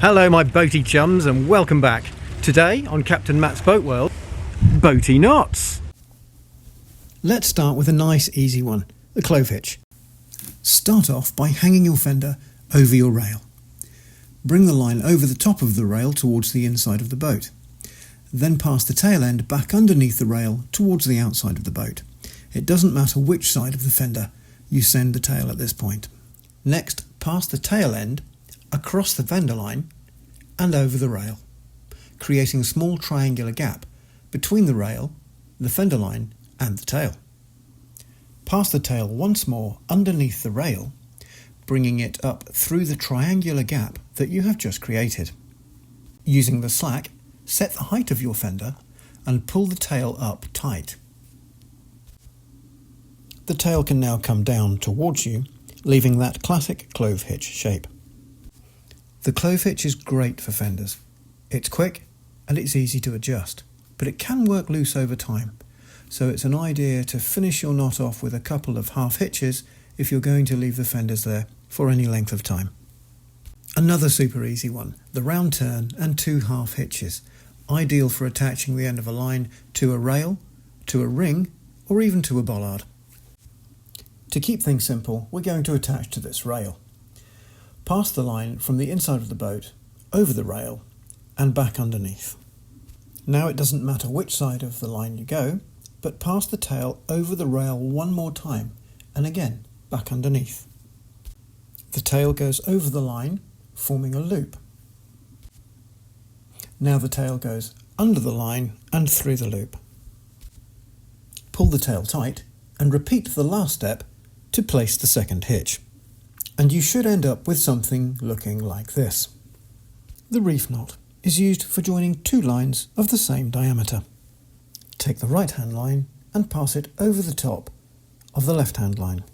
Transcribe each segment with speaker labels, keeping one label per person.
Speaker 1: Hello my Boaty Chums and welcome back. Today on Captain Matt's Boatworld, Boaty Knots. Let's start with a nice easy one, the Clove Hitch. Start off by hanging your fender over your rail. Bring the line over the top of the rail towards the inside of the boat. Then pass the tail end back underneath the rail towards the outside of the boat. It doesn't matter which side of the fender you send the tail at this point. Next, pass the tail end across the fender line and over the rail, creating a small triangular gap between the rail, the fender line and the tail. Pass the tail once more underneath the rail, bringing it up through the triangular gap that you have just created. Using the slack, set the height of your fender and pull the tail up tight. The tail can now come down towards you, leaving that classic clove hitch shape. The clove hitch is great for fenders. It's quick and it's easy to adjust, but it can work loose over time, so it's an idea to finish your knot off with a couple of half hitches if you're going to leave the fenders there for any length of time. Another super easy one, the round turn and 2 half hitches, ideal for attaching the end of a line to a rail, to a ring or even to a bollard. To keep things simple, we're going to attach to this rail. Pass the line from the inside of the boat, over the rail and back underneath. Now it doesn't matter which side of the line you go, but pass the tail over the rail one more time and again back underneath. The tail goes over the line, forming a loop. Now the tail goes under the line and through the loop. Pull the tail tight and repeat the last step to place the second hitch. And you should end up with something looking like this. The reef knot is used for joining 2 lines of the same diameter. Take the right hand line and pass it over the top of the left hand line.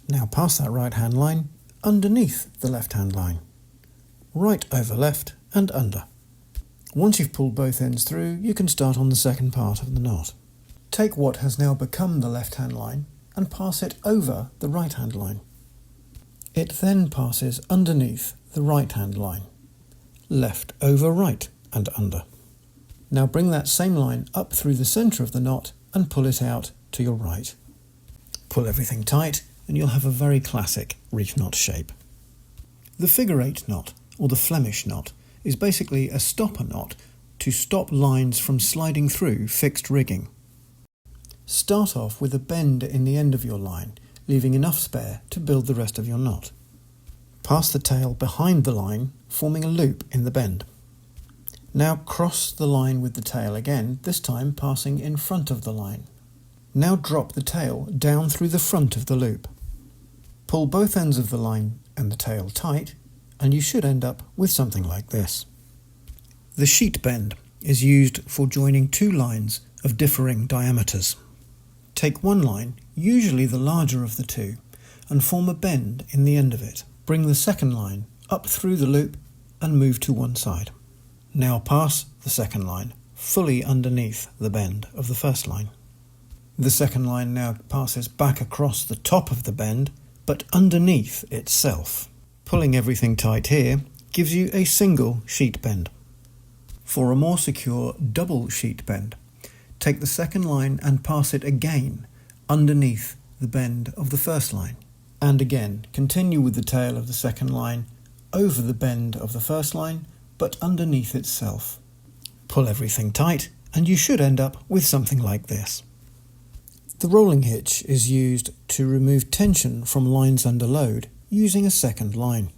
Speaker 1: Now pass that right hand line underneath the left hand line, right over left and under. Once you've pulled both ends through, you can start on the second part of the knot. Take what has now become the left hand line and pass it over the right hand line. It then passes underneath the right hand line, left over right and under. Now bring that same line up through the centre of the knot and pull it out to your right. Pull everything tight and you'll have a very classic reef knot shape. The figure 8 knot, or the Flemish knot, is basically a stopper knot to stop lines from sliding through fixed rigging. Start off with a bend in the end of your line, leaving enough spare to build the rest of your knot. Pass the tail behind the line, forming a loop in the bend. Now cross the line with the tail again, this time passing in front of the line. Now drop the tail down through the front of the loop. Pull both ends of the line and the tail tight, and you should end up with something like this. The sheet bend is used for joining 2 lines of differing diameters. Take one line, usually the larger of the 2, and form a bend in the end of it. Bring the second line up through the loop and move to one side. Now pass the second line fully underneath the bend of the first line. The second line now passes back across the top of the bend, but underneath itself. Pulling everything tight here gives you a single sheet bend. For a more secure double sheet bend, take the second line and pass it again underneath the bend of the first line. And again, continue with the tail of the second line over the bend of the first line, but underneath itself. Pull everything tight and you should end up with something like this. The rolling hitch is used to remove tension from lines under load using a second line.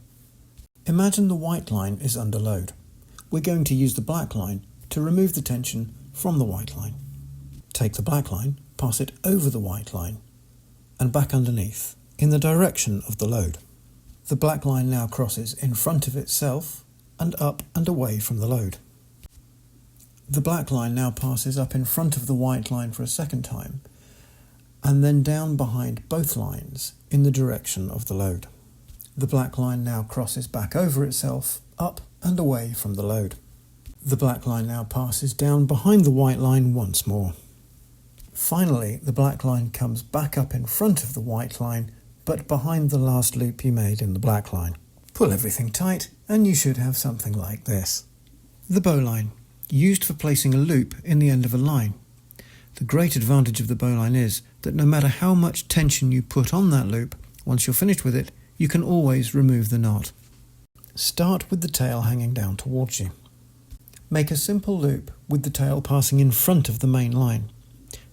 Speaker 1: Imagine the white line is under load. We're going to use the black line to remove the tension from the white line. Take the black line, pass it over the white line and back underneath in the direction of the load. The black line now crosses in front of itself and up and away from the load. The black line now passes up in front of the white line for a second time and then down behind both lines in the direction of the load. The black line now crosses back over itself, up and away from the load. The black line now passes down behind the white line once more. Finally, the black line comes back up in front of the white line, but behind the last loop you made in the black line. Pull everything tight and you should have something like this. The bowline, used for placing a loop in the end of a line. The great advantage of the bowline is that no matter how much tension you put on that loop, once you're finished with it, you can always remove the knot. Start with the tail hanging down towards you. Make a simple loop with the tail passing in front of the main line.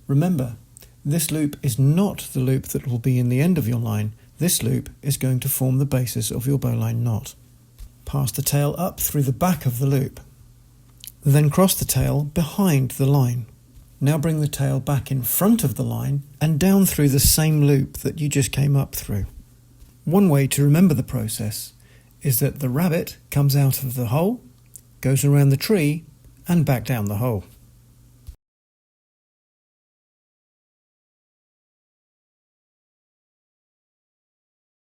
Speaker 1: Remember, this loop is not the loop that will be in the end of your line. This loop is going to form the basis of your bowline knot. Pass the tail up through the back of the loop. Then cross the tail behind the line. Now bring the tail back in front of the line and down through the same loop that you just came up through. One way to remember the process is that the rabbit comes out of the hole, goes around the tree and back down the hole.